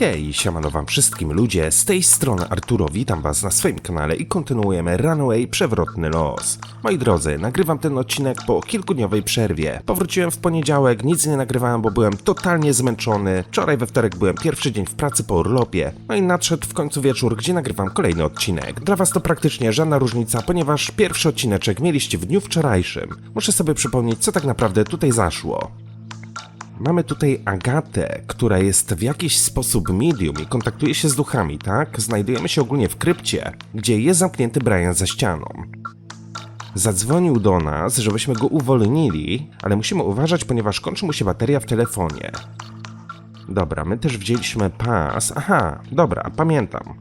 Hej, siemano wam wszystkim ludzie, z tej strony Arturo, witam was na swoim kanale i kontynuujemy Runaway, przewrotny los. Moi drodzy, nagrywam ten odcinek po kilkudniowej przerwie. Powróciłem w poniedziałek, nic nie nagrywałem, bo byłem totalnie zmęczony. Wczoraj we wtorek byłem pierwszy dzień w pracy po urlopie. No i nadszedł w końcu wieczór, gdzie nagrywam kolejny odcinek. Dla was to praktycznie żadna różnica, ponieważ pierwszy odcineczek mieliście w dniu wczorajszym. Muszę sobie przypomnieć, co tak naprawdę tutaj zaszło. Mamy tutaj Agatę, która jest w jakiś sposób medium i kontaktuje się z duchami, tak? Znajdujemy się ogólnie w krypcie, gdzie jest zamknięty Brian za ścianą. Zadzwonił do nas, żebyśmy go uwolnili, ale musimy uważać, ponieważ kończy mu się bateria w telefonie. Dobra, my też wzięliśmy pas. Aha, dobra, pamiętam.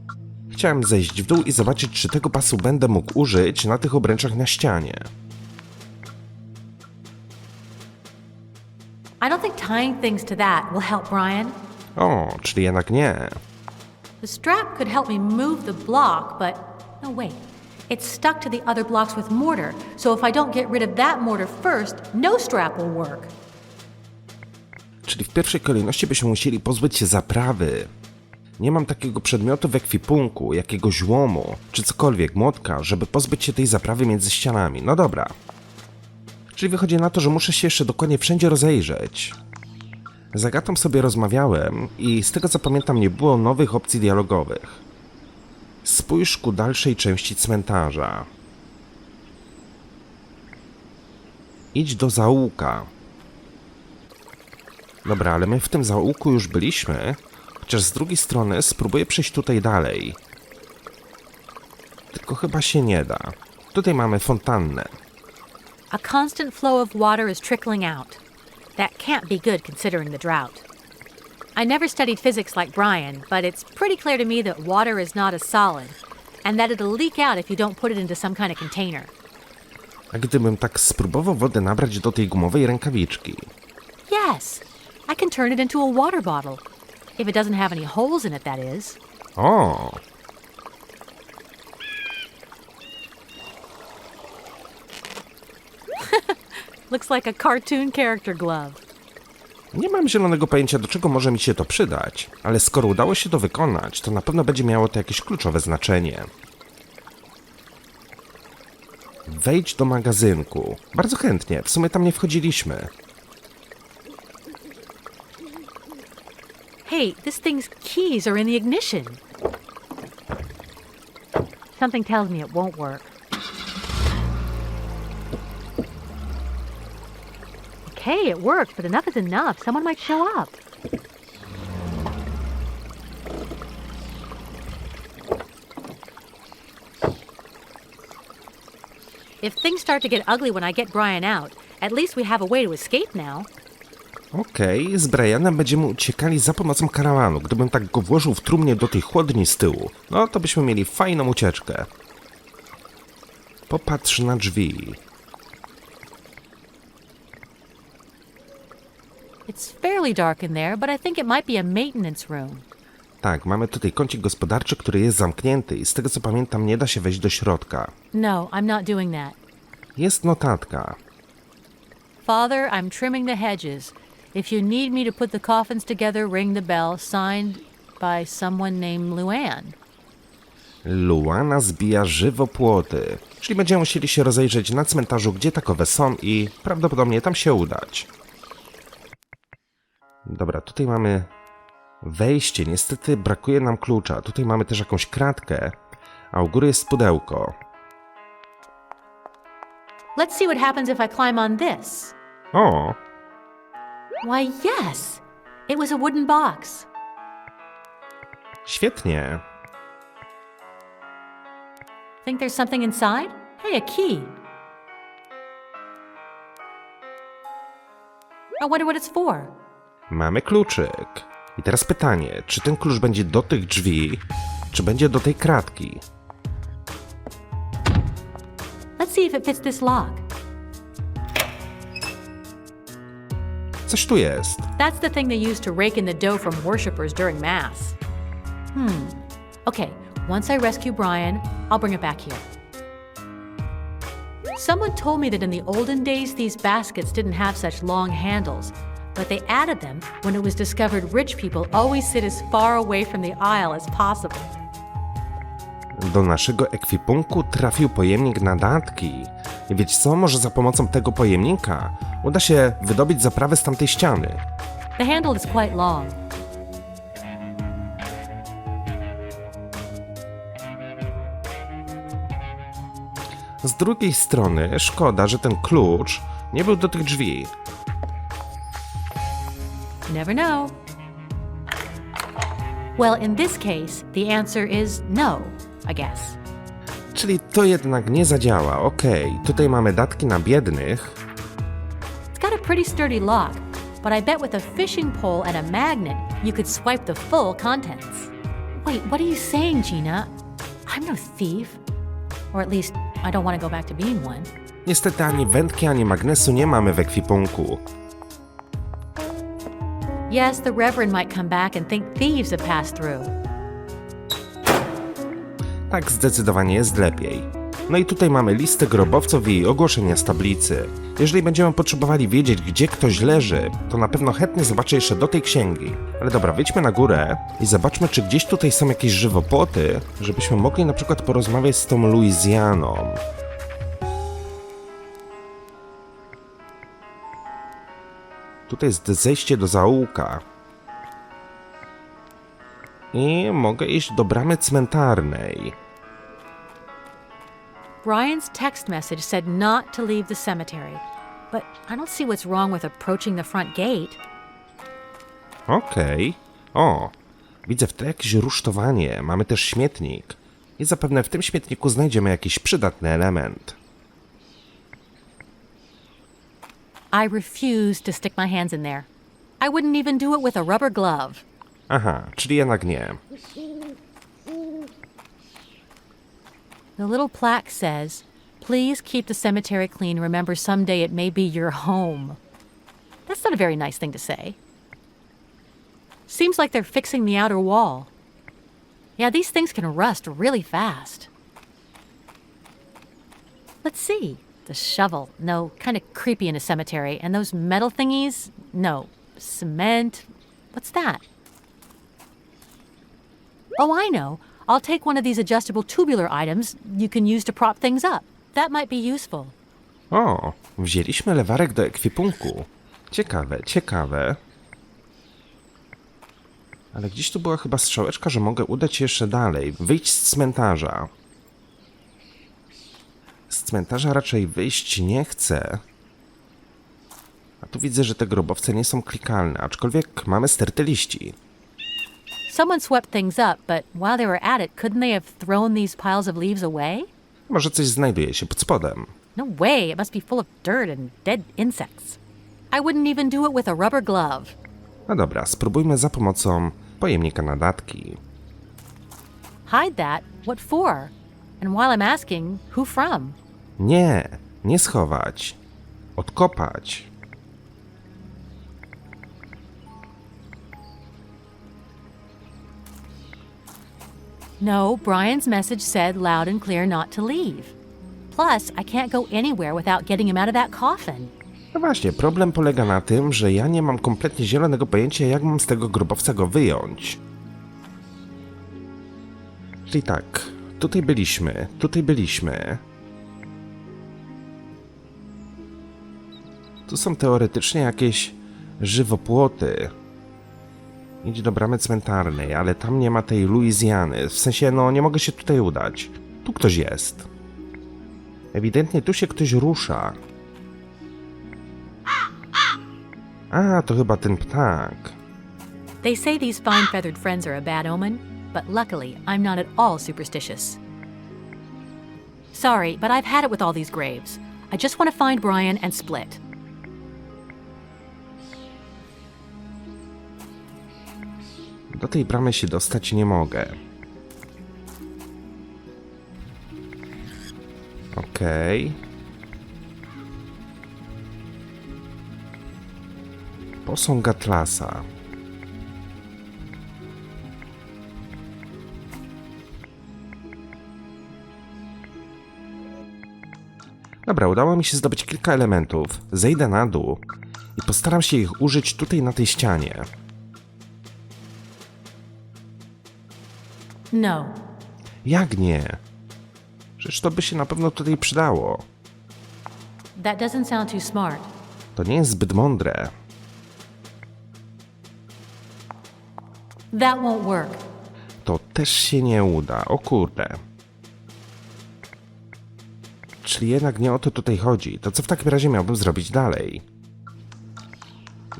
Chciałem zejść w dół i zobaczyć, czy tego pasu będę mógł użyć na tych obręczach na ścianie. I don't think tying things to that will help Brian. O, czyli jednak nie. The strap could help me move the block, but no wait. It's stuck to the other blocks with mortar, so if I don't get rid of that mortar first, no strap will work. Czyli w pierwszej kolejności byśmy musieli pozbyć się zaprawy. Nie mam takiego przedmiotu w ekwipunku, jakiegoś łomu, czy cokolwiek, młotka, żeby pozbyć się tej zaprawy między ścianami. No dobra. Czyli wychodzi na to, że muszę się jeszcze dokładnie wszędzie rozejrzeć. Z Agatą sobie rozmawiałem i z tego co pamiętam nie było nowych opcji dialogowych. Spójrz ku dalszej części cmentarza. Idź do zaułka. Dobra, ale my w tym zaułku już byliśmy, chociaż z drugiej strony spróbuję przejść tutaj dalej. Tylko chyba się nie da. Tutaj mamy fontannę. A constant flow of water is trickling out. That can't be good considering the drought. I never studied physics like Brian, but it's pretty clear to me that water is not a solid, and that it'll leak out if you don't put it into some kind of container. A gdybym tak spróbował wodę nabrać do tej gumowej rękawiczki? Yes, I can turn it into a water bottle. If it doesn't have any holes in it, that is. O! Looks like a cartoon character glove. Nie mam zielonego pojęcia, do czego może mi się to przydać, ale skoro udało się to wykonać, to na pewno będzie miało to jakieś kluczowe znaczenie. Wejdź do magazynku. Bardzo chętnie, w sumie tam nie wchodziliśmy. Hey, this thing's keys are in the ignition. Something tells me it won't work. Okay, it works, but enough is enough. Someone might show up. If things start to get ugly when I get Brian out, at least we have a way to escape now. Okej, z Brianem będziemy uciekali za pomocą karawanu. Gdybym tak go włożył w trumnie do tej chłodni z tyłu, no to byśmy mieli fajną ucieczkę. Popatrz na drzwi. It's fairly dark in there, but I think it might be a maintenance room. Tak, mamy tutaj kącik gospodarczy, który jest zamknięty i z tego co pamiętam nie da się wejść do środka. No, I'm not doing that. Jest notatka. Father, I'm trimming the hedges. If you need me to put the coffins together, ring the bell. Signed by someone named Luann. Luana zbija żywopłoty. Czyli będziemy musieli się rozejrzeć na cmentarzu, gdzie takowe są i prawdopodobnie tam się udać. Dobra, tutaj mamy wejście. Niestety brakuje nam klucza. Tutaj mamy też jakąś kratkę, a u góry jest pudełko. Let's see what happens if I climb on this. O! Why, yes! It was a wooden box. Świetnie. Think there's something inside? Hey, a key. I wonder what it's for. Mamy kluczyk. I teraz pytanie, czy ten klucz będzie do tych drzwi, czy będzie do tej kratki? Let's see if it fits this lock. Coś tu jest. That's the thing they use to rake in the dough from worshippers during Mass. Okay, once I rescue Brian, I'll bring it back here. Someone told me that in the olden days, these baskets didn't have such long handles, but they added them when it was discovered rich people always sit as far away from the aisle as possible. Do naszego ekwipunku trafił pojemnik na datki. I wiecie co? Może za pomocą tego pojemnika uda się wydobyć zaprawę z tamtej ściany. The handle is quite long. Z drugiej strony szkoda, że ten klucz nie był do tych drzwi. You never know. Well, in this case, the answer is no, I guess. Czyli to jednak nie zadziała. Okej, tutaj mamy datki na biednych. It's got a pretty sturdy lock, but I bet with a fishing pole and a magnet, you could swipe the full contents. Wait, what are you saying, Gina? I'm no thief. Or at least, I don't want to go back to being one. Niestety ani wędki, ani magnesu nie mamy w ekwipunku. Yes, the Reverend might come back and think thieves have passed through. Tak zdecydowanie jest lepiej. No i tutaj mamy listę grobowców i ogłoszenia z tablicy. Jeżeli będziemy potrzebowali wiedzieć, gdzie ktoś leży, to na pewno chętnie zobaczę jeszcze do tej księgi. Ale dobra, wyjdźmy na górę i zobaczmy, czy gdzieś tutaj są jakieś żywopłoty, żebyśmy mogli na przykład porozmawiać z tą Luizjaną. Tutaj jest zejście do zaułka. I mogę iść do bramy cmentarnej. Brian's text message said not to leave the cemetery, but I don't see what's wrong with approaching the front gate. Okej. O, widzę w tle jakieś rusztowanie. Mamy też śmietnik. I zapewne w tym śmietniku znajdziemy jakiś przydatny element. I refuse to stick my hands in there. I wouldn't even do it with a rubber glove. Aha, czyli jednak nie. The little plaque says, "Please keep the cemetery clean. Remember, someday it may be your home." That's not a very nice thing to say. Seems like they're fixing the outer wall. Yeah, these things can rust really fast. Let's see. The shovel, no, kind of creepy in a cemetery. And those metal thingies, no. Cement, what's that? Oh, I know. I'll take one of these adjustable tubular items you can use to prop things up. That might be useful. O, wzięliśmy lewarek do ekwipunku. Ciekawe, ciekawe. Ale gdzieś tu była chyba strzałeczka, że mogę udać się jeszcze dalej. Wyjść z cmentarza. Z cmentarza raczej wyjść nie chcę. A tu widzę, że te grobowce nie są klikalne, aczkolwiek mamy sterty liści. Someone swept things up, but while they were at it, couldn't they have thrown these piles of leaves away? Może coś znajduje się pod spodem. No way, it must be full of dirt and dead insects. I wouldn't even do it with a rubber glove. No dobra, spróbujmy za pomocą pojemnika na datki. Hide that? What for? And while I'm asking, who from? Nie, nie schować. Odkopać. No, Brian's message said loud and clear not to leave. Plus, I can't go anywhere without getting him out of that coffin. No właśnie, problem polega na tym, że ja nie mam kompletnie zielonego pojęcia, jak mam z tego grobowca go wyjąć. Czyli tak, tutaj byliśmy, tutaj byliśmy. Tu są teoretycznie jakieś żywopłoty. Idź do bramy cmentarnej, ale tam nie ma tej Luizjany. W sensie, no, nie mogę się tutaj udać. Tu ktoś jest. Ewidentnie tu się ktoś rusza. A, to chyba ten ptak. They say these fine feathered friends are a bad omen, but luckily I'm not at all superstitious. Sorry, but I've had it with all these graves. I just want to find Brian and split. Do tej bramy się dostać nie mogę. Okej. Posąg Atlasa. Dobra, udało mi się zdobyć kilka elementów. Zejdę na dół i postaram się ich użyć tutaj na tej ścianie. No. Jak nie? Przecież to by się na pewno tutaj przydało. That doesn't sound too smart. To nie jest zbyt mądre. That won't work. To też się nie uda, o kurde. Czyli jednak nie o to tutaj chodzi. To co w takim razie miałbym zrobić dalej?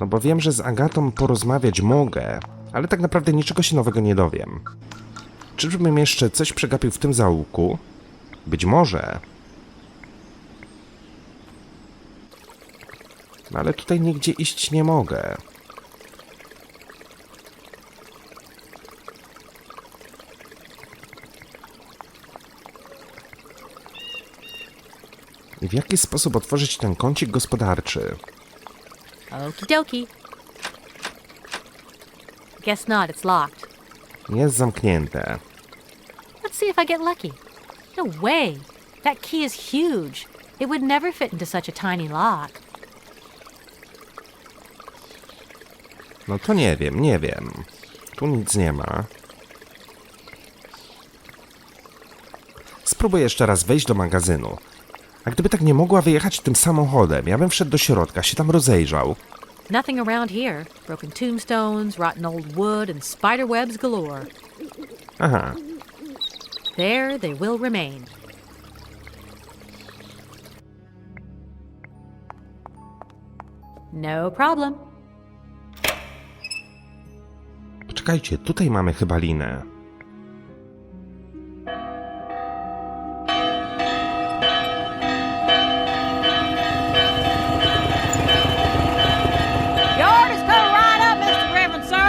No bo wiem, że z Agatą porozmawiać mogę, ale tak naprawdę niczego się nowego nie dowiem. Czyżbym jeszcze coś przegapił w tym zaułku? Być może. No ale tutaj nigdzie iść nie mogę. I w jaki sposób otworzyć ten kącik gospodarczy? Okie dokie. Guess not, it's locked. Jest zamknięte. Let's see if I get lucky. No way. That key is huge. It would never fit into such a tiny lock. No to nie wiem. Tu nic nie ma. Spróbuję jeszcze raz wejść do magazynu. A gdyby tak nie mogła wyjechać tym samochodem, ja bym wszedł do środka, się tam rozejrzał. Nothing around here. Broken tombstones, rotten old wood, and spider webs galore. Aha, There they will remain. No problem. poczekajcie, tutaj mamy chyba linę. Yard is coming right up, Mr. Reverend, sir.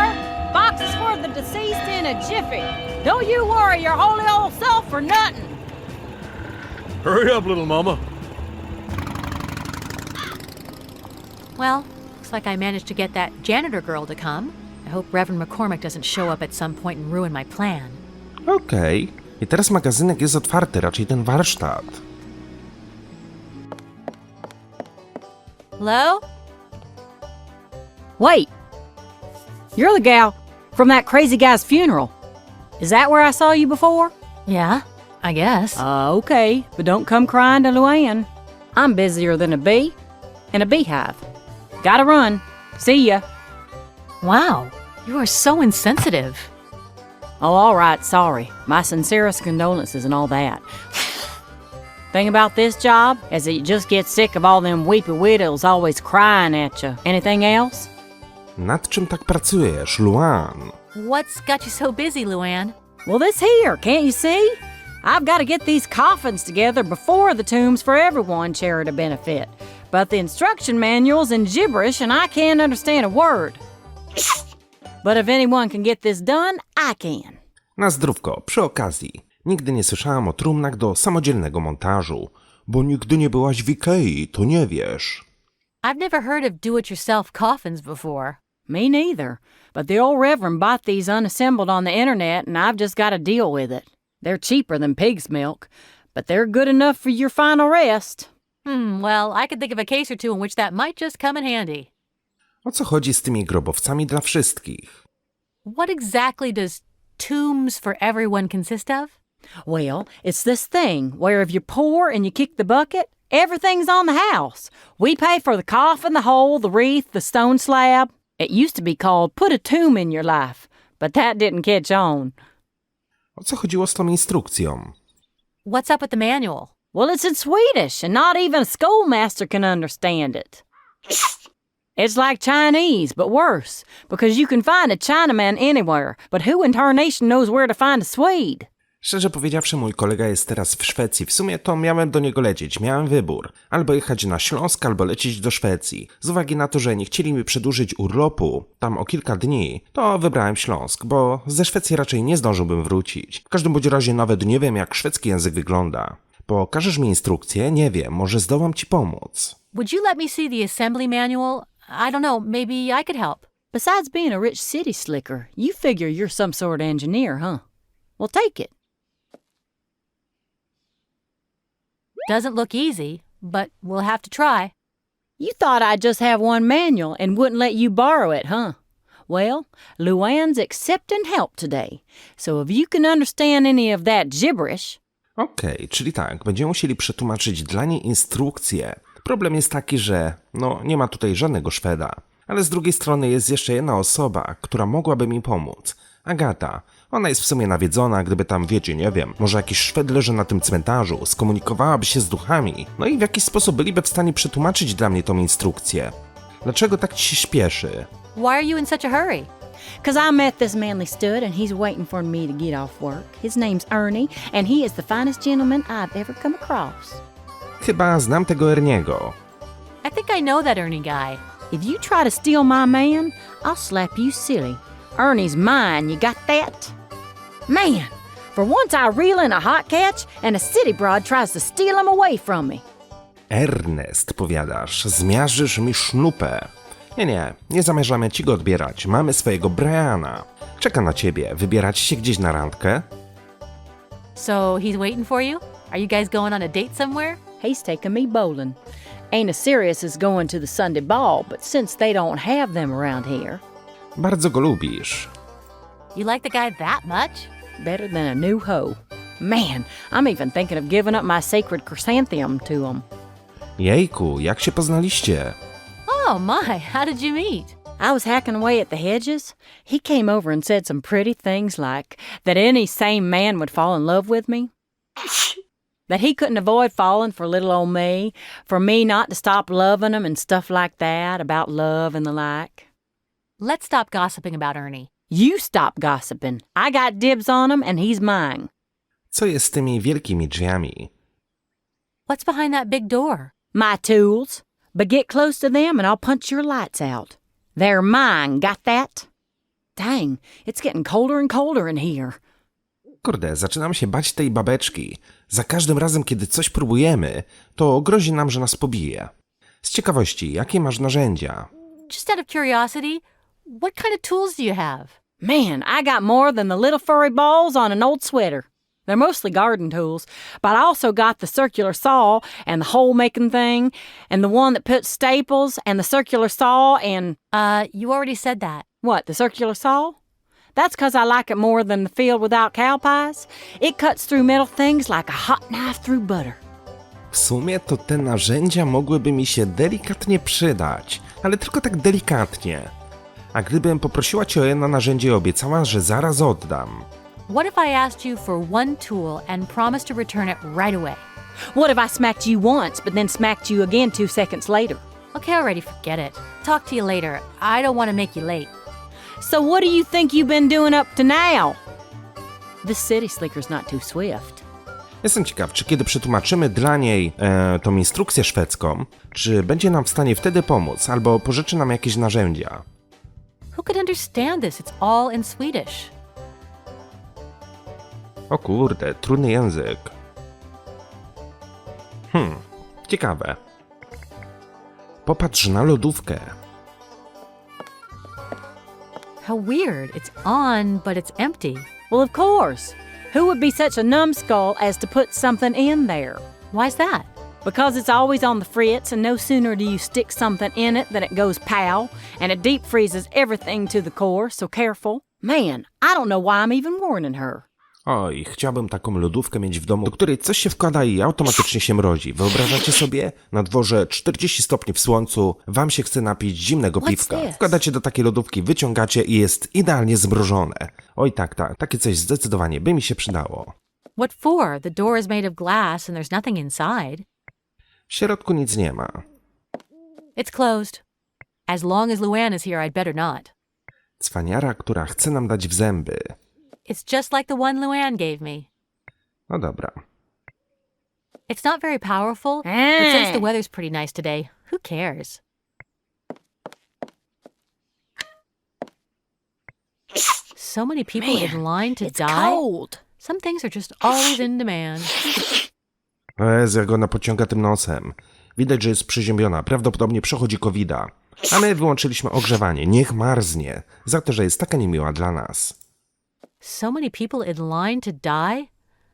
Boxes for the deceased in a jiffy. Don't you worry your holy old self for nothing. Hurry up, little mama. Well, looks like I managed to get that janitor girl to come. I hope Reverend McCormick doesn't show up at some point and ruin my plan. Okej. I teraz magazynek jest otwarty, raczej ten warsztat. Hello? Wait. You're the gal from that crazy guy's funeral. Is that where I saw you before? Yeah, I guess. Okay, but don't come crying to Luann. I'm busier than a bee in a beehive. Gotta run. See ya. Wow, you are so insensitive. Oh, all right, sorry. My sincerest condolences and all that. Thing about this job is that you just get sick of all them weepy widows always crying at you. Anything else? Nad czym tak pracujesz, Luan? What's got you so busy, Luann? Well, this here, can't you see? I've got to get these coffins together before the Tombs for Everyone charity benefit. But the instruction manual's in gibberish and I can't understand a word. But if anyone can get this done, I can. Na zdrówko, przy okazji. Nigdy nie słyszałam o trumnach do samodzielnego montażu. Bo nigdy nie byłaś w Ikei, to nie wiesz. I've never heard of do-it-yourself coffins before. Me neither. But the old Reverend bought these unassembled on the internet and I've just got to deal with it. They're cheaper than pig's milk, but they're good enough for your final rest. Well, I could think of a case or two in which that might just come in handy. O co chodzi z tymi grobowcami dla wszystkich? What exactly does Tombs for Everyone consist of? Well, it's this thing where if you're poor and you kick the bucket, everything's on the house. We pay for the coffin, the hole, the wreath, the stone slab. It used to be called Put a Tomb in Your Life, but that didn't catch on. O co chodziło z tą instrukcją? What's up with the manual? Well, it's in Swedish, and not even a schoolmaster can understand it. It's like Chinese, but worse, because you can find a Chinaman anywhere, but who in tarnation knows where to find a Swede? Szczerze powiedziawszy, mój kolega jest teraz w Szwecji. W sumie to miałem do niego lecieć, miałem wybór. Albo jechać na Śląsk, albo lecieć do Szwecji. Z uwagi na to, że nie chcieli mi przedłużyć urlopu, tam o kilka dni, to wybrałem Śląsk, bo ze Szwecji raczej nie zdążyłbym wrócić. W każdym bądź razie nawet nie wiem, jak szwedzki język wygląda. Pokażesz mi instrukcję? Nie wiem, może zdołam ci pomóc. Would you let me see the assembly manual? I don't know, maybe I could help. Besides being a rich city slicker, you figure you're some sort of engineer, huh? Well, take it. Doesn't look easy, but we'll have to try. You thought I'd just have one manual and wouldn't let you borrow it, huh? Well, Luann's accepting help today, so if you can understand any of that gibberish... Okej, czyli tak, będziemy musieli przetłumaczyć dla niej instrukcję. Problem jest taki, że nie ma tutaj żadnego Szweda. Ale z drugiej strony jest jeszcze jedna osoba, która mogłaby mi pomóc. Agata. Ona jest w sumie nawiedzona, gdyby tam, wiecie, nie wiem, może jakiś Szwed leży na tym cmentarzu, skomunikowałaby się z duchami, i w jakiś sposób byliby w stanie przetłumaczyć dla mnie tą instrukcję. Dlaczego tak ci się śpieszy? Why are you in such a hurry? 'Cause I met this manly stud and he's waiting for me to get off work. His name's Ernie and he is the finest gentleman I've ever come across. Chyba znam tego Erniego. I think I know that Ernie guy. If you try to steal my man, I'll slap you silly. Ernie's mine, you got that? Man, for once I reel in a hot catch and a city broad tries to steal him away from me. Ernest, powiadasz, zmiażdżysz mi sznupę. Nie zamierzamy ci go odbierać. Mamy swojego Briana. Czeka na ciebie. Wybieracie się gdzieś na randkę? So he's waiting for you? Are you guys going on a date somewhere? He's taking me bowling. Ain't as serious as going to the Sunday ball, but since they don't have them around here... Bardzo go lubisz. You like the guy that much? Better than a new hoe. Man, I'm even thinking of giving up my sacred chrysanthemum to him. Jejku, jak się poznaliście? Oh my, how did you meet? I was hacking away at the hedges. He came over and said some pretty things like that any sane man would fall in love with me. That he couldn't avoid falling for little old me, for me not to stop loving him and stuff like that, about love and the like. Let's stop gossiping about Ernie. You stop gossiping. I got dibs on him and he's mine. Co jest z tymi wielkimi drzwiami? What's behind that big door? My tools. But get close to them and I'll punch your lights out. They're mine, got that? Dang, it's getting colder and colder in here. Kurde, zaczynam się bać tej babeczki. Za każdym razem, kiedy coś próbujemy, to grozi nam, że nas pobije. Z ciekawości, jakie masz narzędzia? Just out of curiosity, what kind of tools do you have? Man, I got more than the little furry balls on an old sweater. They're mostly garden tools, but I also got the circular saw and the hole-making thing, and the one that puts staples, and the circular saw, and... You already said that. What, the circular saw? That's 'cause I like it more than the field without cow pies. It cuts through metal things like a hot knife through butter. W sumie to te narzędzia mogłyby mi się delikatnie przydać, ale tylko tak delikatnie. A gdybym poprosiła cię o jedno narzędzie i obiecała, że zaraz oddam. What if I asked you for one tool and promised to return it right away? What if I smacked you once, but then smacked you again 2 seconds later? Okay, already, forget it. Talk to you later. I don't want to make you late. So what do you think you've been doing up to now? This city slicker's not too swift. Jestem ciekaw, czy kiedy przetłumaczymy dla niej tą instrukcję szwedzką, czy będzie nam w stanie wtedy pomóc, albo pożyczy nam jakieś narzędzia. Who could understand this? It's all in Swedish. O kurde, trudny język. Ciekawe. Popatrz na lodówkę. How weird. It's on, but it's empty. Well, of course. Who would be such a numbskull as to put something in there? Why's that? Because it's always on the fritz, and no sooner do you stick something in it than it goes pow, and it deep freezes everything to the core, so careful. Man, I don't know why I'm even warning her. Oj, chciałbym taką lodówkę mieć w domu, do której coś się wkłada i automatycznie się mrozi. Wyobrażacie sobie? Na dworze 40 stopni w słońcu, wam się chce napić zimnego piwka. Wkładacie do takiej lodówki, wyciągacie i jest idealnie zmrożone. Oj tak, takie coś zdecydowanie by mi się przydało. What for? The door is made of glass and there's nothing inside. W środku nic nie ma. It's closed. As long as Luann is here, I'd better not. Cwaniara, która chce nam dać w zęby. It's just like the one Luann gave me. No dobra. It's not very powerful, but since the weather's pretty nice today, who cares? So many people in line to die. Cold. Some things are just always in demand. Jezu, jak ona pociąga tym nosem. Widać, że jest przeziębiona. Prawdopodobnie przechodzi COVID-a. A my wyłączyliśmy ogrzewanie. Niech marznie. Za to, że jest taka niemiła dla nas. So many people in line to die.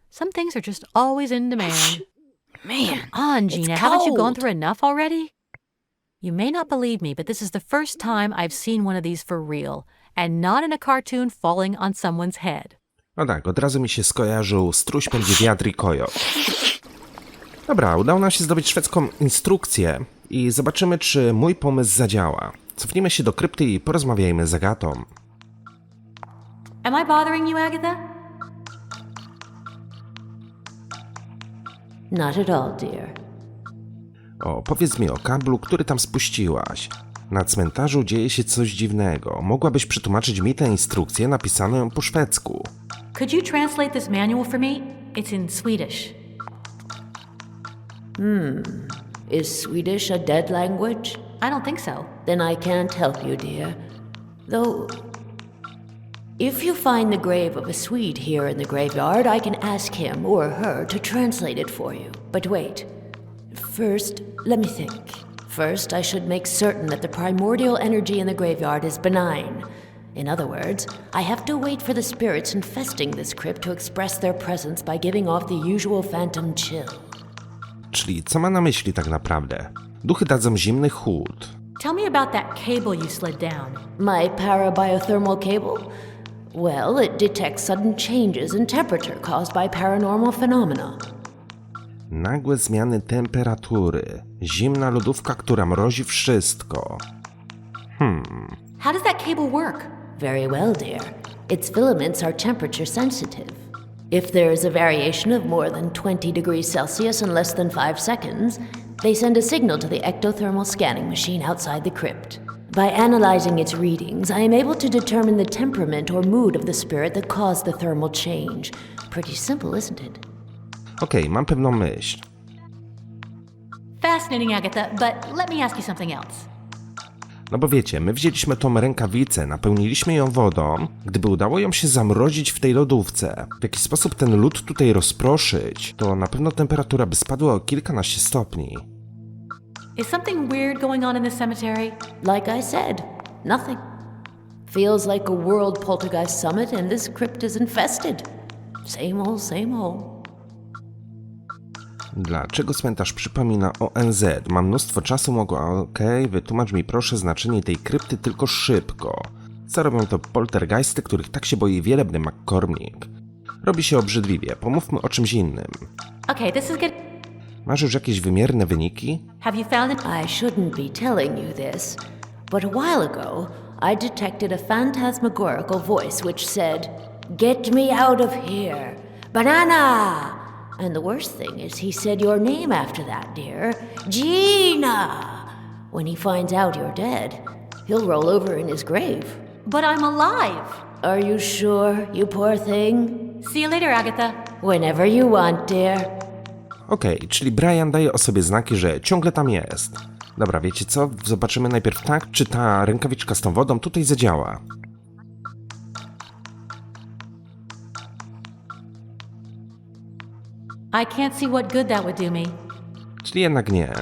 Some things are just always in demand. Man, Come on, Gina, haven't you gone through enough already? You may not believe me, but this is the first time I've seen one of these for real, and not in a cartoon falling on someone's head. No tak, od razu mi się skojarzył struś, pędzi wiatr i kojot. Dobra, udało nam się zdobyć szwedzką instrukcję i zobaczymy, czy mój pomysł zadziała. Cofnijmy się do krypty i porozmawiajmy z Agatą. Am I bothering you, Agatha? Not at all, dear. O, powiedz mi o kablu, który tam spuściłaś. Na cmentarzu dzieje się coś dziwnego. Mogłabyś przetłumaczyć mi tę instrukcję, napisano ją po szwedzku. Could you translate this manual for me? It's in Swedish. Is Swedish a dead language? I don't think so. Then I can't help you, dear. Though, if you find the grave of a Swede here in the graveyard, I can ask him or her to translate it for you. But wait. First, let me think. First, I should make certain that the primordial energy in the graveyard is benign. In other words, I have to wait for the spirits infesting this crypt to express their presence by giving off the usual phantom chill. Czyli co ma na myśli tak naprawdę? Duchy dadzą zimny chłód. Tell me about that cable you slid down. My parabiothermal cable? Well, it detects sudden changes in temperature caused by paranormal phenomena. Nagłe zmiany temperatury. Zimna lodówka, która mrozi wszystko. How does that cable work? Very well, dear. Its filaments are temperature sensitive. If there is a variation of more than 20 degrees Celsius in less than 5 seconds, they send a signal to the ectothermal scanning machine outside the crypt. By analyzing its readings, I am able to determine the temperament or mood of the spirit that caused the thermal change. Pretty simple, isn't it? Okej, mam pewną myśl. Fascinating, Agatha, but let me ask you something else. No bo wiecie, my wzięliśmy tą rękawicę, napełniliśmy ją wodą. Gdyby udało ją się zamrozić w tej lodówce, w jaki sposób ten lód tutaj rozproszyć, to na pewno temperatura by spadła o kilkanaście stopni. Is something weird going on in this cemetery? Like I said, nothing. Feels like a world poltergeist summit and this crypt is infested. Same old, same old. Dlaczego cmentarz przypomina o NZ? Mam mnóstwo czasu, mogę... Okej, wytłumacz mi proszę znaczenie tej krypty tylko szybko. Co robią to poltergeisty, których tak się boi wielebny McCormick? Robi się obrzydliwie, pomówmy o czymś innym. Okay, this is good. Masz już jakieś wymierne wyniki? Have you found it? I shouldn't be telling you this, but a while ago, I detected a phantasmagorical voice which said, "Get me out of here, banana!" And the worst thing is he said your name after that, dear. Gina! When he finds out you're dead, he'll roll over in his grave. But I'm alive. Are you sure, you poor thing? See you later, Agatha. Whenever you want, dear. Okej, czyli Brian daje o sobie znaki, że ciągle tam jest. Dobra, wiecie co? Zobaczymy najpierw tak, czy ta rękawiczka z tą wodą tutaj zadziała. I can't see what good that would do me. Czyli jednak nie.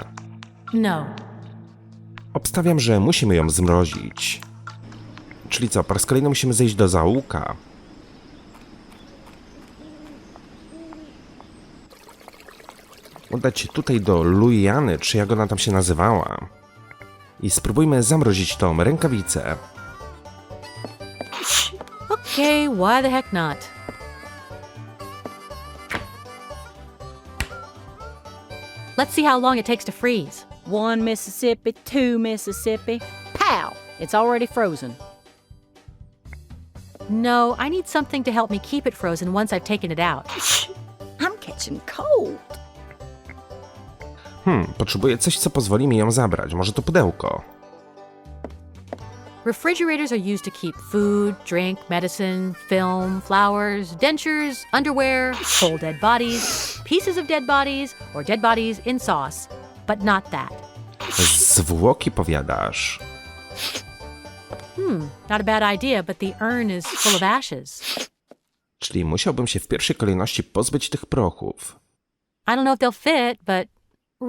No. Obstawiam, że musimy ją zmrozić. Czyli co, po raz kolejny musimy zejść do zaułka. Udać się tutaj do Luiany, czy jak ona tam się nazywała. I spróbujmy zamrozić tą rękawicę. Okay, why the heck not? Let's see how long it takes to freeze. 1 Mississippi, 2 Mississippi. Pow! It's already frozen. No, I need something to help me keep it frozen once I've taken it out. I'm catching cold. Potrzebuję coś, co pozwoli mi ją zabrać. Może to pudełko. Refrigerators are used to keep food, drink, medicine, film, flowers, dentures, underwear, whole dead bodies, pieces of dead bodies, or dead bodies in sauce. But not that. Zwłoki powiadasz. Not a bad idea, but the urn is full of ashes. Czyli musiałbym się w pierwszej kolejności pozbyć tych prochów. I don't know if they'll fit, but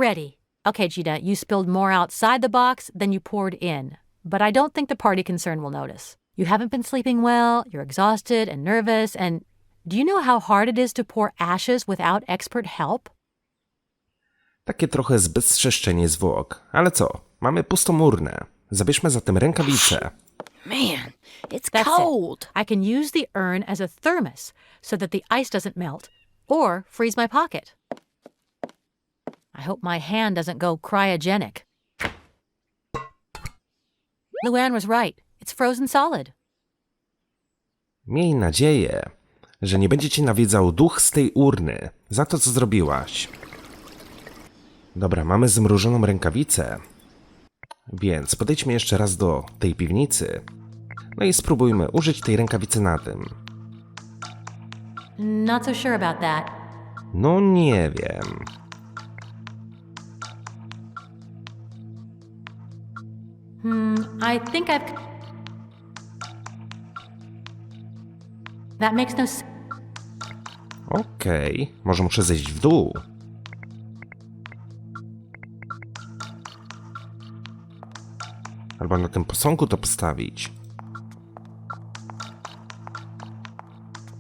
ready. Okay, Gina, you spilled more outside the box than you poured in. But I don't think the party concern will notice. You haven't been sleeping well, you're exhausted and nervous, and do you know how hard it is to pour ashes without expert help? Takie trochę zbezczeszczenie zwłok. Ale co? Mamy pustą urnę. Zabierzmy zatem rękawice. Man, it's That's cold. it. I can use the urn as a thermos so that the ice doesn't melt or freeze my pocket. I hope my hand doesn't go cryogenic. Luann was right. It's frozen solid. Miej nadzieję, że nie będzie cię nawiedzał duch z tej urny za to, co zrobiłaś. Dobra, mamy zmrużoną rękawicę. Więc podejdźmy jeszcze raz do tej piwnicy. No i spróbujmy użyć tej rękawicy na tym. Not so sure about that. No nie wiem. I think I've... That makes no sense. Okej, może muszę zejść w dół. Albo na tym posągu to postawić.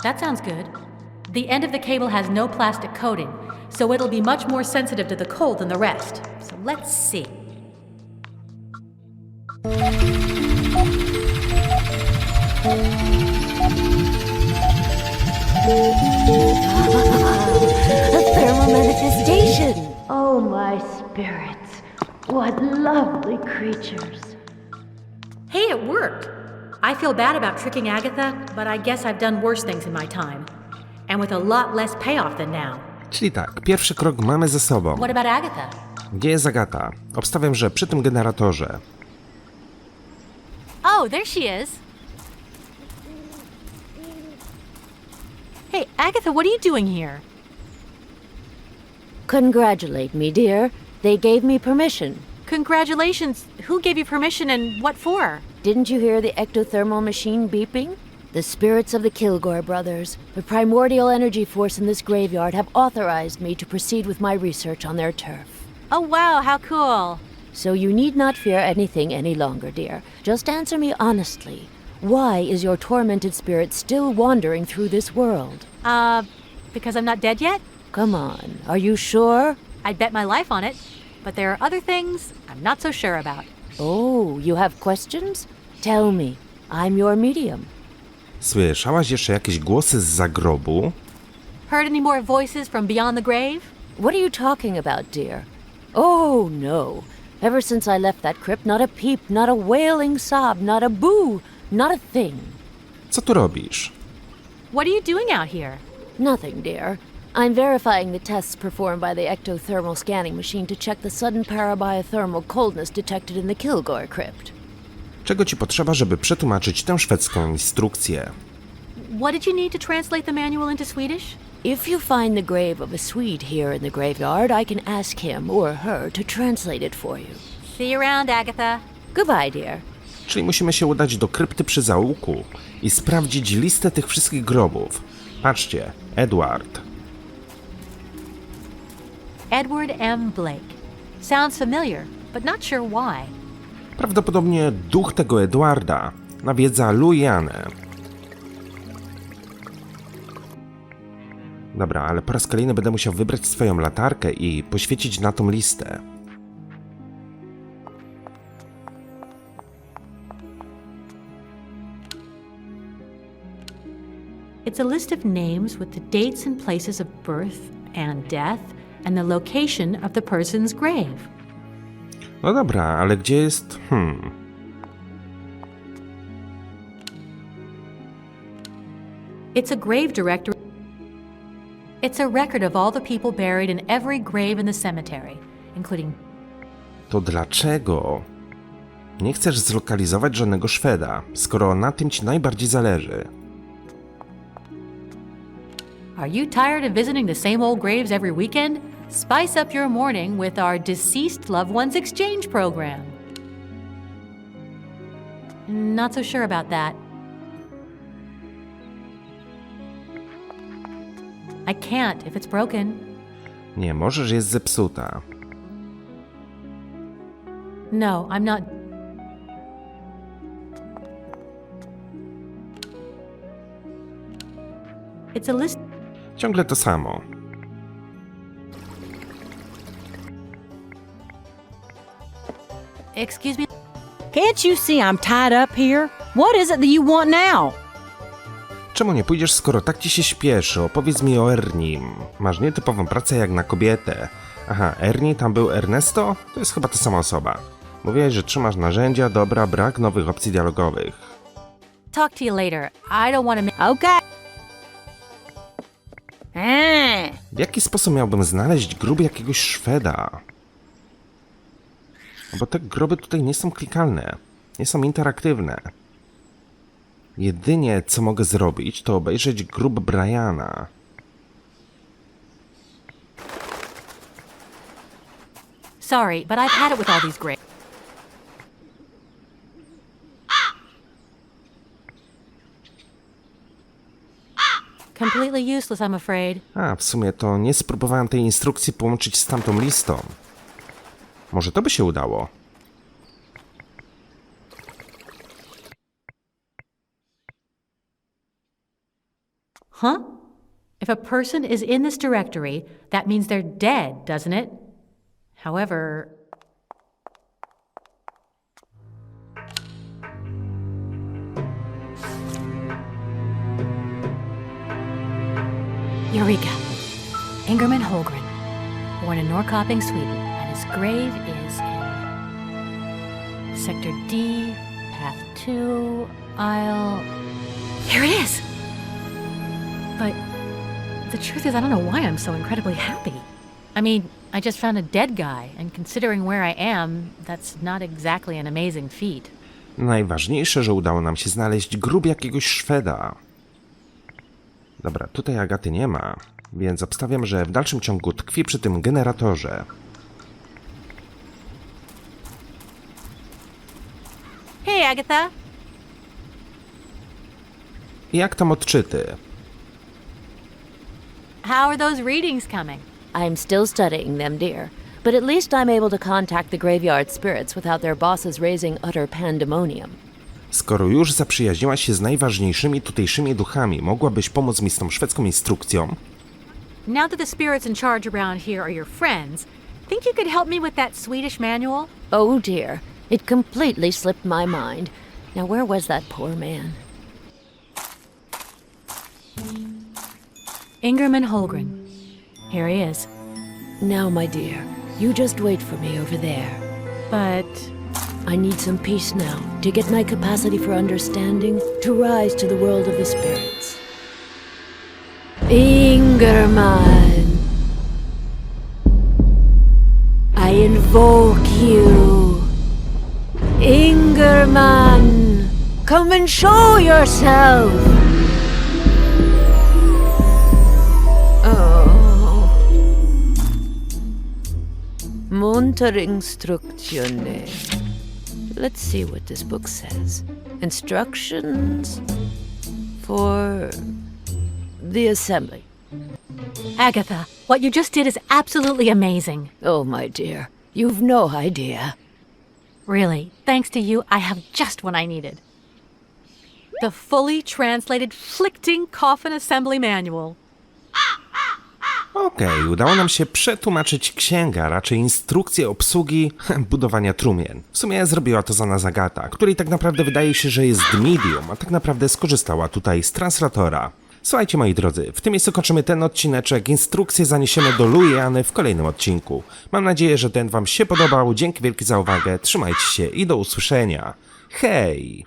That sounds good. The end of the cable has no plastic coating, so it'll be much more sensitive to the cold than the rest. So let's see. A thermal manifestation! Oh, my spirits. What lovely creatures. Hey, it worked! I feel bad about tricking Agatha, but I guess I've done worse things in my time. And with a lot less payoff than now. Czyli tak, pierwszy krok mamy ze sobą. What about Agatha? Gdzie jest Agata? Obstawiam, że przy tym generatorze. Oh, there she is. Hey, Agatha, what are you doing here? Congratulate me, dear. They gave me permission. Congratulations. Who gave you permission and what for? Didn't you hear the ectothermal machine beeping? The spirits of the Kilgore brothers, the primordial energy force in this graveyard, have authorized me to proceed with my research on their turf. Oh, wow, how cool. So you need not fear anything any longer, dear. Just answer me honestly. Why is your tormented spirit still wandering through this world? Because I'm not dead yet? Come on, are you sure? I'd bet my life on it. But there are other things I'm not so sure about. Oh, you have questions? Tell me. I'm your medium. Słyszałaś jeszcze jakieś głosy z zagrobu? Heard any more voices from beyond the grave? What are you talking about, dear? Oh, no. Ever since I left that crypt, not a peep, not a wailing sob, not a boo, not a thing. Co tu robisz? What are you doing out here? Nothing, dear. I'm verifying the tests performed by the ectothermal scanning machine to check the sudden parabiothermal coldness detected in the Kilgore crypt. Czego ci potrzeba, żeby przetłumaczyć tę szwedzką instrukcję? What did you need to translate the manual into Swedish? If you find the grave of a Swede here in the graveyard, I can ask him or her to translate it for you. See you around, Agatha. Goodbye, dear. Czyli musimy się udać do krypty przy zaułku i sprawdzić listę tych wszystkich grobów. Patrzcie, Edward. Edward M. Blake. Sounds familiar, but not sure why. Prawdopodobnie duch tego Edwarda nawiedza Luianę. Dobra, ale po raz kolejny będę musiał wybrać swoją latarkę i poświecić na tą listę. It's a list of names with the dates and places of birth and death and the location of the person's grave. No dobra, ale gdzie jest... It's a grave directory. It's a record of all the people buried in every grave in the cemetery, including... To dlaczego nie chcesz zlokalizować żadnego Szweda, skoro na tym ci najbardziej zależy? Are you tired of visiting the same old graves every weekend? Spice up your morning with our Deceased Loved Ones Exchange program. Not so sure about that. I can't if it's broken. Nie, może, że jest zepsuta. No, I'm not. It's a list. Ciągle to samo. Excuse me? Can't you see I'm tied up here? What is it that you want now? Czemu nie pójdziesz, skoro tak ci się śpieszy? Opowiedz mi o Ernim. Masz nietypową pracę jak na kobietę. Aha, Ernie, tam był Ernesto? To jest chyba ta sama osoba. Mówiłeś, że trzymasz narzędzia, dobra, brak nowych opcji dialogowych. Talk to you later. I don't want to. Okay. W jaki sposób miałbym znaleźć grób jakiegoś Szweda? No bo te groby tutaj nie są klikalne, nie są interaktywne. Jedynie co mogę zrobić, to obejrzeć grób Briana. Sorry, but I've had it with all these graves. Completely useless, I'm afraid. A, w sumie to nie spróbowałem tej instrukcji połączyć z tamtą listą. Może to by się udało. Huh? If a person is in this directory, that means they're dead, doesn't it? However... Eureka! Ingerman Holgren, born in Norrköping, Sweden, and his grave is in Sector D, Path 2, Aisle... Here it is! But the truth is, I don't know why I'm so incredibly happy. I mean, I just found a dead guy, and considering where I am, that's not exactly an amazing feat. Najważniejsze, że udało nam się znaleźć grób jakiegoś Szweda. Dobra, tutaj Agaty nie ma, więc obstawiam, że w dalszym ciągu tkwi przy tym generatorze. Hey, Agatha! Jak tam odczyty? How are those readings coming? I'm still studying them, dear. But at least I'm able to contact the graveyard spirits without their bosses raising utter pandemonium. Skoro już zaprzyjaźniłaś się z najważniejszymi tutejszymi duchami, mogłabyś pomóc mi z tą szwedzką instrukcją? Now that the spirits in charge around here are your friends, think you could help me with that Swedish manual? Oh dear, it completely slipped my mind. Now where was that poor man? Ingerman Holgren. Here he is. Now, my dear, you just wait for me over there. But... I need some peace now to get my capacity for understanding to rise to the world of the spirits. Ingerman, I invoke you. Ingerman, come and show yourself. Oh. Munter Instruktion. Let's see what this book says. Instructions for the assembly. Agatha, what you just did is absolutely amazing. Oh, my dear, you've no idea. Really, thanks to you, I have just what I needed. The fully translated Flichting Coffin Assembly Manual. Okej, udało nam się przetłumaczyć księgę, a raczej instrukcję obsługi budowania trumien. W sumie zrobiła to za nas Agata, której tak naprawdę wydaje się, że jest medium, a tak naprawdę skorzystała tutaj z translatora. Słuchajcie, moi drodzy, w tym miejscu kończymy ten odcineczek. Instrukcję zaniesiemy do Luiany w kolejnym odcinku. Mam nadzieję, że ten wam się podobał. Dzięki wielkie za uwagę, trzymajcie się i do usłyszenia. Hej!